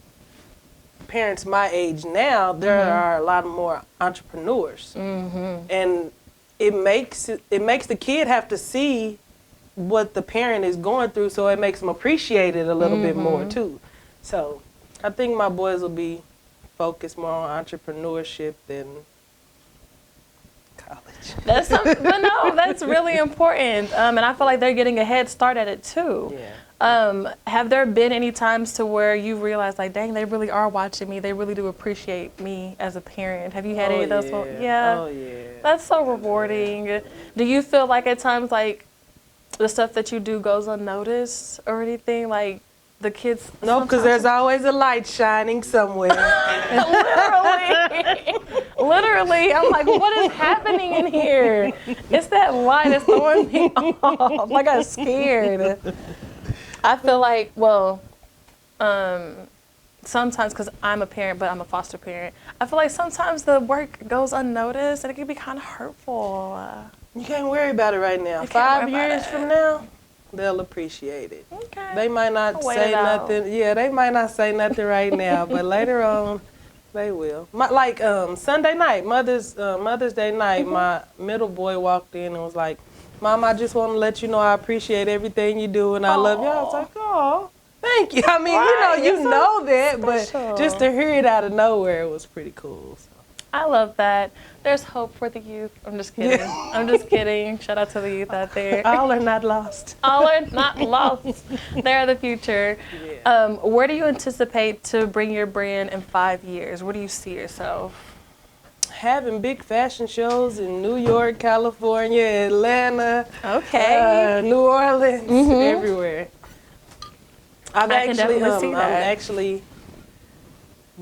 my age now, there are a lot more entrepreneurs. And it makes the kid have to see what the parent is going through, so it makes them appreciate it a little bit more too. So I think my boys will be focused more on entrepreneurship than college. But no, that's really important. And I feel like they're getting a head start at it too. Yeah. Have there been any times to where you realize, like, dang, they really are watching me. They really do appreciate me as a parent. Have you had any of those? Yeah. Oh, yeah. That's so rewarding. Do you feel like at times, like, the stuff that you do goes unnoticed or anything? Like, the kids? No, because there's always a light shining somewhere. Literally, I'm like, what is happening in here? It's that light. It's throwing me off. I got scared. I feel like, well, sometimes, because I'm a parent, but I'm a foster parent, I feel like sometimes the work goes unnoticed and it can be kind of hurtful. You can't worry about it right now. You can't 5 worry about years it. from now, they'll appreciate it. Okay. They might not I'll wait say it out. nothing. Yeah, they might not say nothing right now, but later on, they will. Like Sunday night, Mother's Day night, my middle boy walked in and was like, "Mom, I just want to let you know I appreciate everything you do and I love you." I was like, "Oh, thank you." I mean, Right, you it's know so that, special. but just to hear it out of nowhere was pretty cool. So. I love that. There's hope for the youth. I'm just kidding. I'm just kidding. Shout out to the youth out there. All are not lost. All are not lost. They're the future. Yeah. Where do you anticipate to bring your brand in 5 years? Where do you see yourself? Having big fashion shows in New York, California, Atlanta, Okay. New Orleans, everywhere. I can definitely see I'm that. actually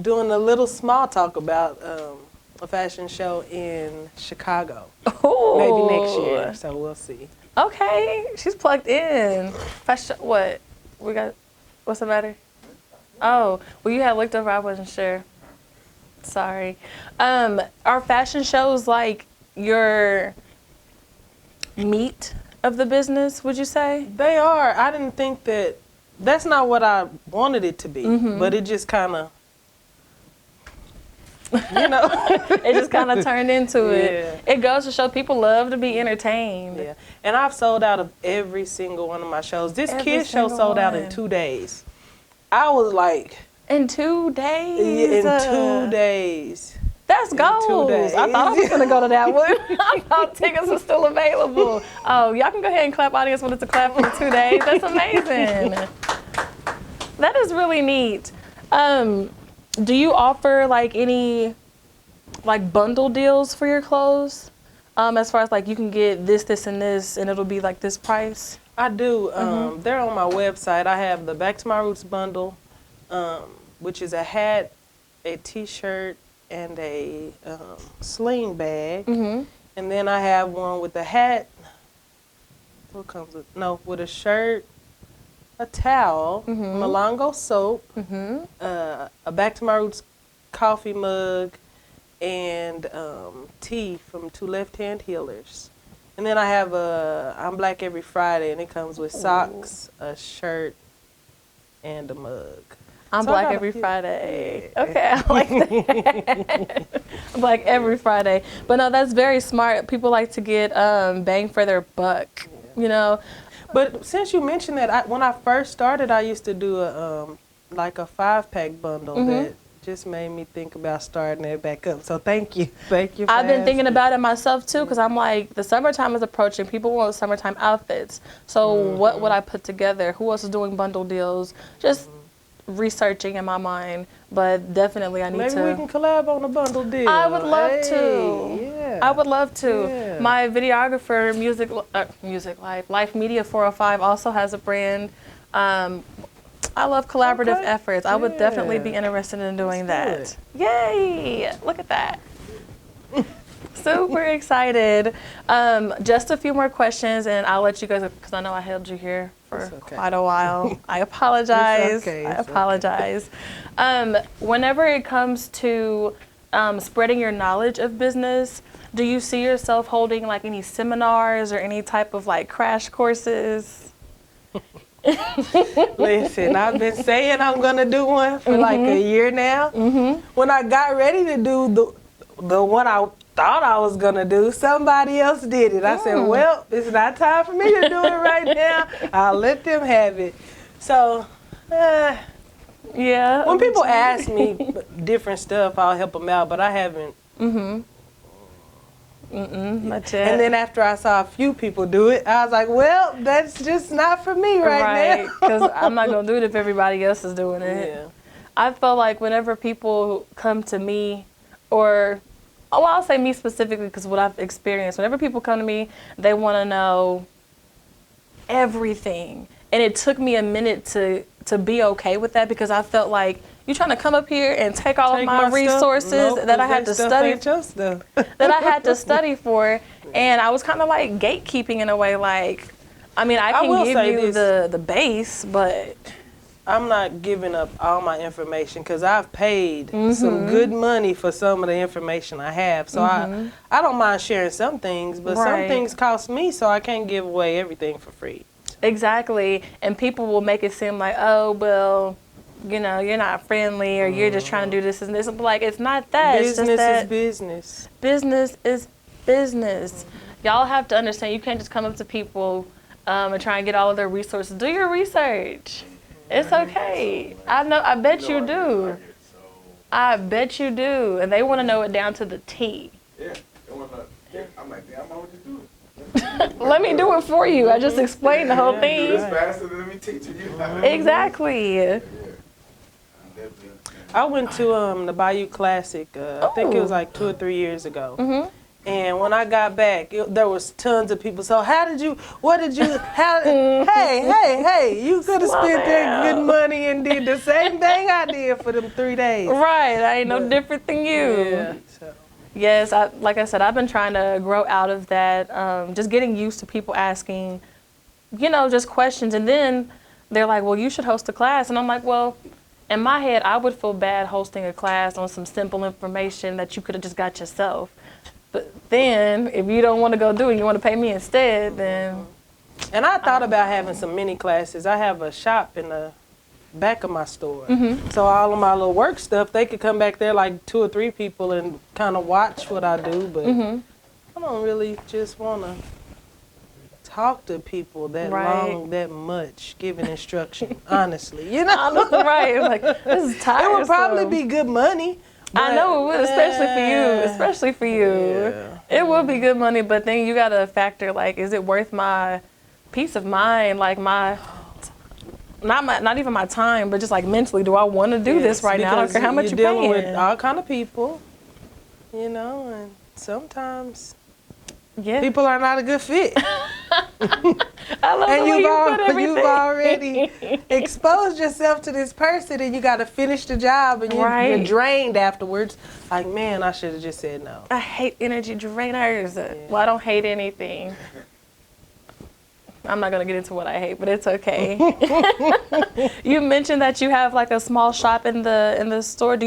doing a little small talk about a fashion show in Chicago. Ooh. Maybe next year, so we'll see. Okay, she's plugged in. Fashion, what? We got, what's the matter? Oh, well, you had looked over, I wasn't sure. Sorry. Are fashion shows like your meat of the business, would you say? They are. I didn't think that's not what I wanted it to be, but it just kind of You know. It just kind of turned into it. Yeah. It goes to show people love to be entertained. Yeah. And I've sold out of every single one of my shows. This Every kids show single sold out in one. 2 days. I was like, In 2 days. in 2 days. That's 2 goals. days. I thought I was gonna go to that one. I thought tickets were still available. Oh, y'all can go ahead and clap, audience, when it's a clap for 2 days. That's amazing. That is really neat. Do you offer like any like bundle deals for your clothes? As far as like you can get this, this, and this, and it'll be like this price? I do. They're on my website. I have the Back to My Roots bundle, which is a hat, a t-shirt, and a sling bag. Mm-hmm. And then I have one with a hat. What comes with? No, with a shirt, a towel, Milongo soap, a Back to My Roots coffee mug, and tea from Two Left Hand Healers. And then I have I'm Black Every Friday, and it comes with socks, a shirt, and a mug. I'm So I Black got a every few. Friday. Yeah. Okay, I like that. Black every Friday. But no, that's very smart. People like to get bang for their buck, you know? But since you mentioned that, when I first started, I used to do like a 5-pack bundle that just made me think about starting it back up. So thank you. Thank you for I've been thinking asking. about it myself too, because I'm like, the summertime is approaching. People want summertime outfits. So what would I put together? Who else is doing bundle deals? Just researching in my mind, but definitely I need Maybe to. we can collab on a bundle deal. I would love Hey, to. Yeah. I would love to. Yeah. My videographer, Music Life Media 405 also has a brand. I love collaborative Okay. efforts. I would definitely Yeah. be interested in doing Let's that. Yay! Look at that. Super excited. Just a few more questions, and I'll let you guys, because I know I held you here for It's okay. quite a while. I apologize. It's okay, I it's okay. apologize. Whenever it comes to spreading your knowledge of business, do you see yourself holding like any seminars or any type of like crash courses? Listen, I've been saying I'm gonna do one for like a year now. When I got ready to do the one I thought I was gonna do, somebody else did it. I said, well, it's not time for me to do it right now. I'll let them have it. So, Yeah. when people ask me different stuff, I'll help them out, but I haven't. Not yet. And then after I saw a few people do it, I was like, well, that's just not for me right now. because I'm not gonna do it if everybody else is doing it. Yeah. I feel like whenever people come to me, or I'll say me specifically because what I've experienced. Whenever people come to me, they want to know everything, and it took me a minute to be okay with that, because I felt like you trying to come up here and take all of Take my stuff? resources Nope, that I 'cause had to stuff study ain't your stuff. that I had to study for, and I was kind of like gatekeeping in a way. Like, I mean, I will can give say you this. the base, but I'm not giving up all my information because I've paid some good money for some of the information I have. So I don't mind sharing some things, but some Right. things cost me, so I can't give away everything for free. exactly. And people will make it seem like, oh, well, you know, you're not friendly, or you're just trying to do this and this. Like, it's not that. It's just Business that is business. business is business. Y'all have to understand, you can't just come up to people and try and get all of their resources. Do your research. It's okay. I know. I bet you do. I bet you do. And they want to know it down to the T. Yeah, they want to. I'm like, damn, I would just do it. Let me do it for you. I just explained the whole Do thing. this faster than me teaching you. Exactly. Yeah. Definitely. I went to the Bayou Classic. I think it was like 2 or 3 years ago. And when I got back, there was tons of people. So what did you, hey, you could have spent that good money and did the same thing I did for them 3 days. Right. I ain't no different than you. Yeah. So. Yes, like I said, I've been trying to grow out of that, just getting used to people asking, you know, just questions. And then they're like, well, you should host a class. And I'm like, well, in my head, I would feel bad hosting a class on some simple information that you could have just got yourself. But then if you don't want to go do it, you want to pay me instead, then. And I thought about having some mini classes. I have a shop in the back of my store. Mm-hmm. So all of my little work stuff, they could come back there like 2 or 3 people and kind of watch what I do. But Mm-hmm. I don't really just want to talk to people that Right. long, that much, giving instruction. Honestly, you know. Right. Like, this is tiresome. It would probably be good money. I know it would, especially for you. Especially for you. Yeah. It would be good money, but then you gotta factor, like, is it worth my peace of mind? Like, not even my time, but just like mentally, do I want to do this right now? I don't care how much you're dealing paying. with all kind of people, you know, and sometimes Yeah. people are not a good fit. I love And the way you put everything. you've already exposed yourself to this person, and you got to finish the job, and you're Right. drained afterwards. Like, man, I should have just said no. I hate energy drainers. Well, I don't hate anything. I'm not gonna get into what I hate, but it's okay. You mentioned that you have like a small shop in the store. Do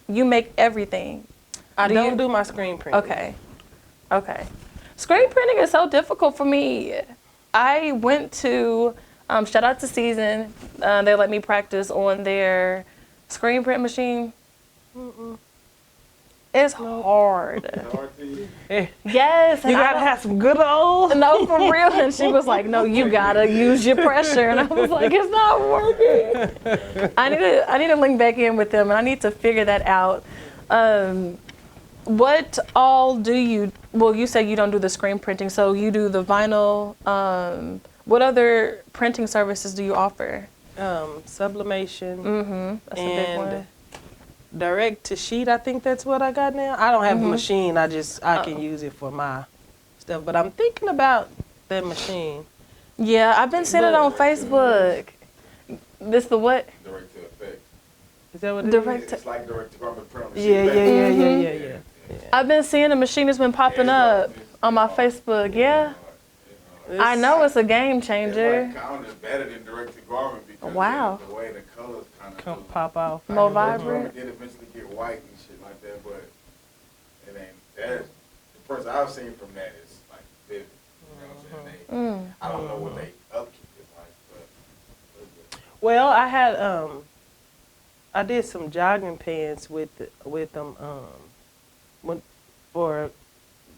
you make everything? I Do don't you- do my screen printing. Okay. Screen printing is so difficult for me. I went to shout out to Season. They let me practice on their screen print machine. It's hard. Eh, Yes, You and I got to don't- have some good old. No, for real. And she was like, no, you gotta use your pressure. And I was like, it's not working. I need to link back in with them, and I need to figure that out. What all do you, well, you said you don't do the screen printing, so you do the vinyl. What other printing services do you offer? Sublimation Mm-hmm. That's a big one. and direct to sheet. I think that's what I got now. I don't have a machine. I can use it for my stuff. But I'm thinking about that machine. Yeah, I've been seeing it on Facebook. This the what? Direct to effect. Is that what it Direct is? to, It's like direct to garment print on the Yeah, sheet. yeah. I've been seeing the machine has been popping up on my Facebook. Yeah. I know it's a game It's changer. like counted better than direct to garment because Wow. the way the colors kind Come of pop off. More Garment vibrant. did eventually get white and shit like that, but it ain't. That the person I've seen from that is like vivid. You know what I'm saying? Mm. I don't know what they upkeep is like, but Well, I had I did some jogging pants with them for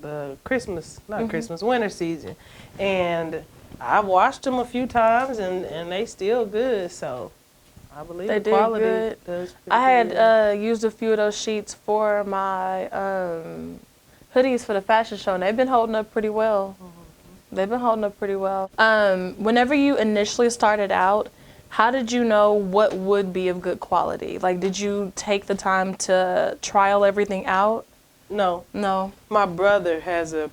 the Christmas, not Christmas, winter season, and I've washed them a few times and they still good. So I believe They the did quality good. does. I pretty good. had used a few of those sheets for my hoodies for the fashion show, and they've been holding up pretty well. They've been holding up pretty well. Whenever you initially started out, how did you know what would be of good quality? Like, did you take the time to trial everything out? No, No. my brother has a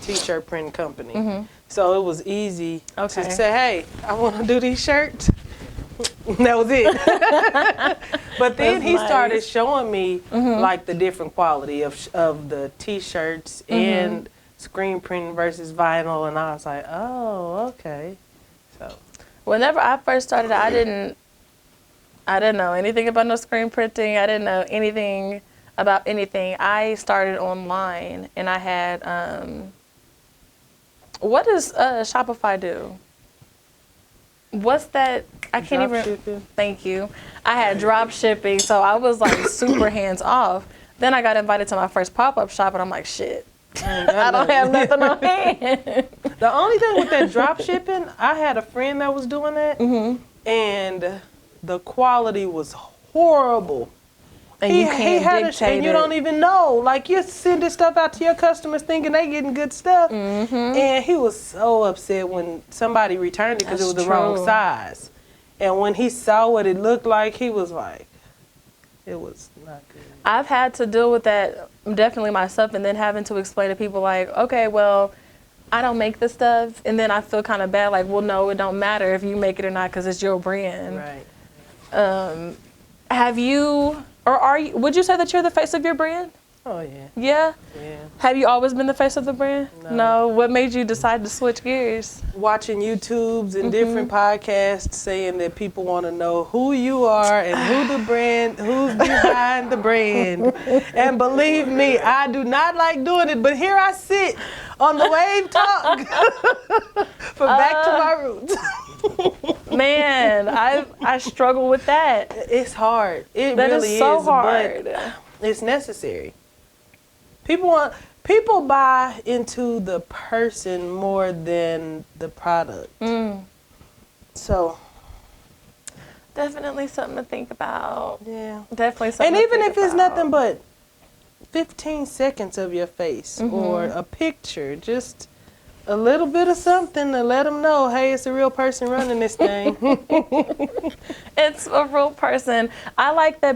t-shirt printing company, so it was easy Okay. to say, "Hey, I want to do these shirts." That was it. But then That's he started nice. showing me like the different quality of the t-shirts and screen printing versus vinyl, and I was like, "Oh, okay." So Whenever I first started, I didn't know anything about no screen printing. I didn't know anything about anything. I started online, and I had what does Shopify do? What's that? I can't even. shipping. Thank you. I had drop shipping, so I was like super hands off. Then I got invited to my first pop-up shop, and I'm like, shit, I don't have nothing on hand. The only thing with that drop shipping, I had a friend that was doing that, and the quality was horrible. And you can't had dictate and you it. don't even know. Like, you're sending stuff out to your customers thinking they getting good stuff. And he was so upset when somebody returned it because it was That's the wrong true. size. And when he saw what it looked like, he was like, it was not good. I've had to deal with that definitely myself, and then having to explain to people like, okay, well, I don't make this stuff, and then I feel kind of bad, like, well, no, it don't matter if you make it or not because it's your brand. Right. Have you, or are you? Would you say that you're the face of your brand? Oh, yeah. Yeah. Yeah. Have you always been the face of the brand? No. What made you decide to switch gears? Watching YouTubes and different podcasts saying that people want to know who you are and who the brand, who's behind the brand. And believe me, I do not like doing it, but here I sit on the Wave Talk for Back to My Roots. Man, I struggle with that. It's hard. It That really is so is, hard. but it's necessary. People buy into the person more than the product. So Definitely something to think about. yeah. Definitely something. And even to if think it's about. nothing but 15 seconds of your face or a picture, just a little bit of something to let them know, hey, it's a real person running this thing. It's a real person. I like the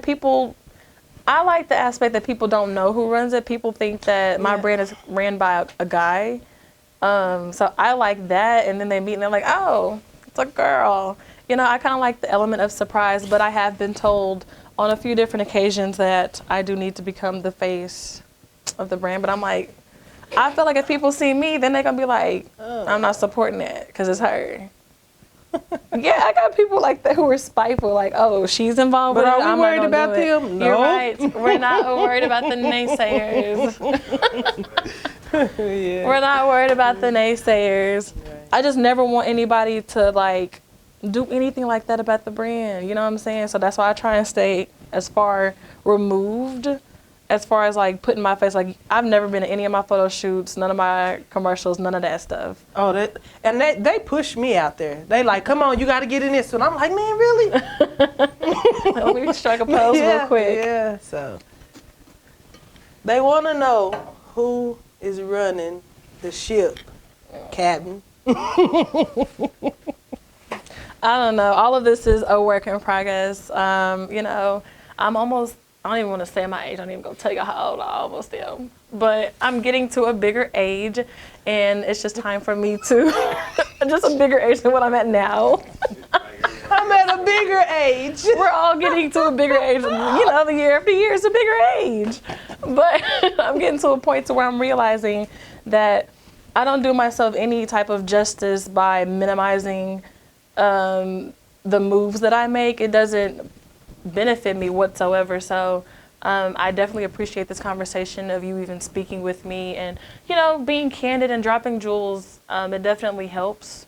aspect that people don't know who runs it. People think that my brand is ran by a guy. So I like that. And then they meet and they're like, oh, it's a girl. You know, I kind of like the element of surprise, but I have been told on a few different occasions that I do need to become the face of the brand. But I'm like, I feel like if people see me, then they're going to be like, I'm not supporting it because it's her. Yeah, I got people like that who are spiteful, like, oh, she's involved But with it. are we I'm worried not gonna about do it. them? You're No. right. We're not worried about the naysayers. Yeah. We're not worried about the naysayers. I just never want anybody to like do anything like that about the brand. You know what I'm saying? So that's why I try and stay as far removed as far as like putting my face. Like I've never been to any of my photo shoots, none of my commercials, none of that stuff. Oh, they push me out there. They like, come on, you got to get in this. And I'm like, man, really? Let me strike a pose real quick. Yeah, so they want to know who is running the ship, Captain. I don't know. All of this is a work in progress. You know, I don't even want to say my age. I don't even gonna tell you how old I almost am. But I'm getting to a bigger age, and it's just time for me to, just a bigger age than what I'm at now. I'm at a bigger age. We're all getting to a bigger age. You know, the year after year is a bigger age. But I'm getting to a point to where I'm realizing that I don't do myself any type of justice by minimizing the moves that I make. It doesn't benefit me whatsoever. So I definitely appreciate this conversation of you even speaking with me and, you know, being candid and dropping jewels. It definitely helps.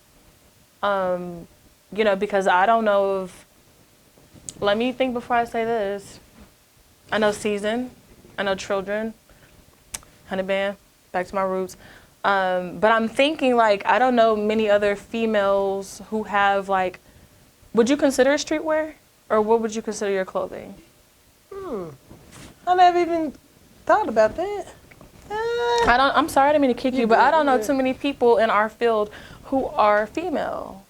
You know, because I don't know if, let me think before I say this. I know Season, I know Children, Honey Band, back to my roots. But I'm thinking like, I don't know many other females who have like, would you consider it streetwear? Or what would you consider your clothing? I never even thought about that. I'm sorry, I didn't mean to kick you, but I don't know too many people in our field who are female.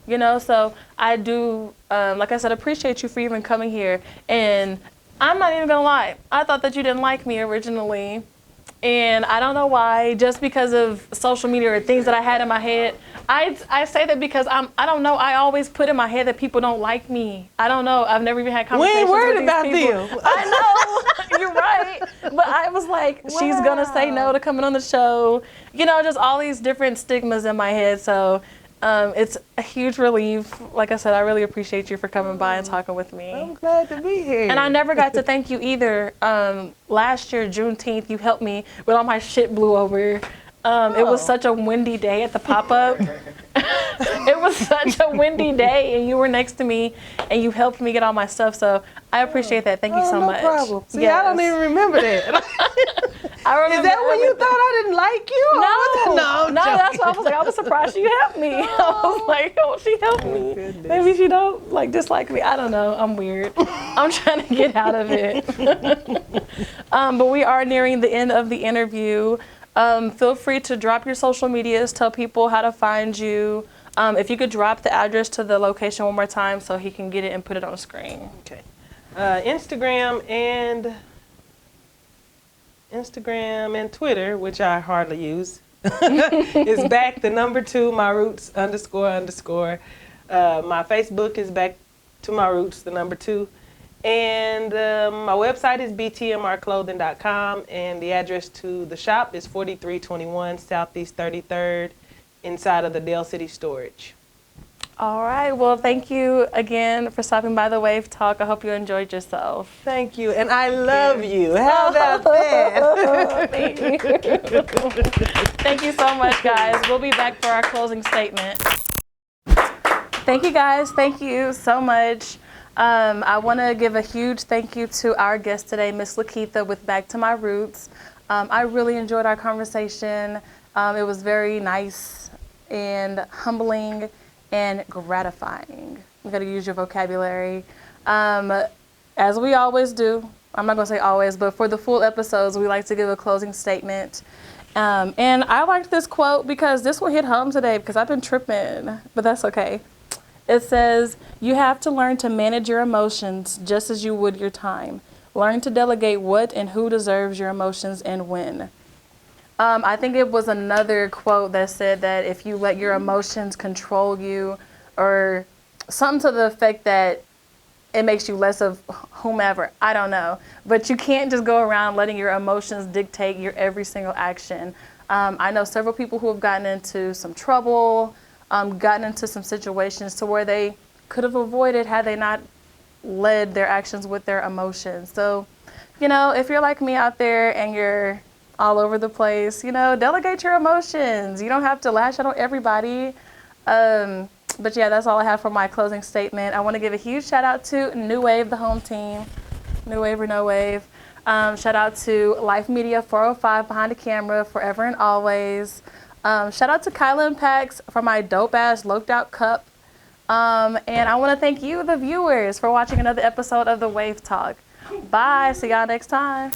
You know, so I do, like I said, appreciate you for even coming here. And I'm not even gonna lie, I thought that you didn't like me originally. And I don't know why, just because of social media or things that I had in my head. I say that because I don't know, I always put in my head that people don't like me. I don't know, I've never even had conversations with these people. We ain't worried about them. I know, you're right. But I was like, she's gonna say no to coming on the show. You know, just all these different stigmas in my head. So it's a huge relief. Like I said, I really appreciate you for coming by and talking with me. I'm glad to be here. And I never got to thank you either. Last year, Juneteenth, you helped me when all my shit blew over. It was such a windy day at the pop-up. It was such a windy day, and you were next to me, and you helped me get all my stuff. So I appreciate that. Thank you so much. No problem. See, I don't even remember that. I remember Is that when you thought I didn't like you? No, that's why I was like, I was surprised you helped me. I was like, oh, she helped me. Goodness. Maybe she don't like dislike me. I don't know. I'm weird. I'm trying to get out of it. But we are nearing the end of the interview. Feel free to drop your social medias, tell people how to find you. If you could drop the address to the location one more time so he can get it and put it on the screen. Okay. Instagram and Twitter, which I hardly use, is back the number 2, my roots __. My Facebook is back to my roots, the number 2. And my website is btmrclothing.com, and the address to the shop is 4321 Southeast 33rd, inside of the Dale City Storage. All right. Well, thank you again for stopping by the Wave Talk. I hope you enjoyed yourself. Thank you, and I love you. How about that? Thank you. Thank you so much, guys. We'll be back for our closing statement. Thank you guys. Thank you so much. I want to give a huge thank you to our guest today, Miss LeKeytha with Back to My Roots. I really enjoyed our conversation. It was very nice and humbling and gratifying. We got to use your vocabulary. As we always do, I'm not going to say always, but for the full episodes, we like to give a closing statement. And I liked this quote because this one hit home today because I've been tripping, but that's okay. It says, "You have to learn to manage your emotions just as you would your time. Learn to delegate what and who deserves your emotions and when." I think it was another quote that said that if you let your emotions control you, or something to the effect that it makes you less of whomever. I don't know. But you can't just go around letting your emotions dictate your every single action. I know several people who have gotten into some trouble, gotten into some situations to where they could have avoided had they not led their actions with their emotions. So, if you're like me out there and you're all over the place, delegate your emotions. You don't have to lash out on everybody. But yeah, that's all I have for my closing statement. I want to give a huge shout out to New Wave, the home team. New Wave or No Wave. Shout out to Life Media 405 behind the camera, forever and always. Shout out to Kyla and Pax for my dope ass Loked Out cup. And I want to thank you, the viewers, for watching another episode of The Wave Talk. Bye. See y'all next time.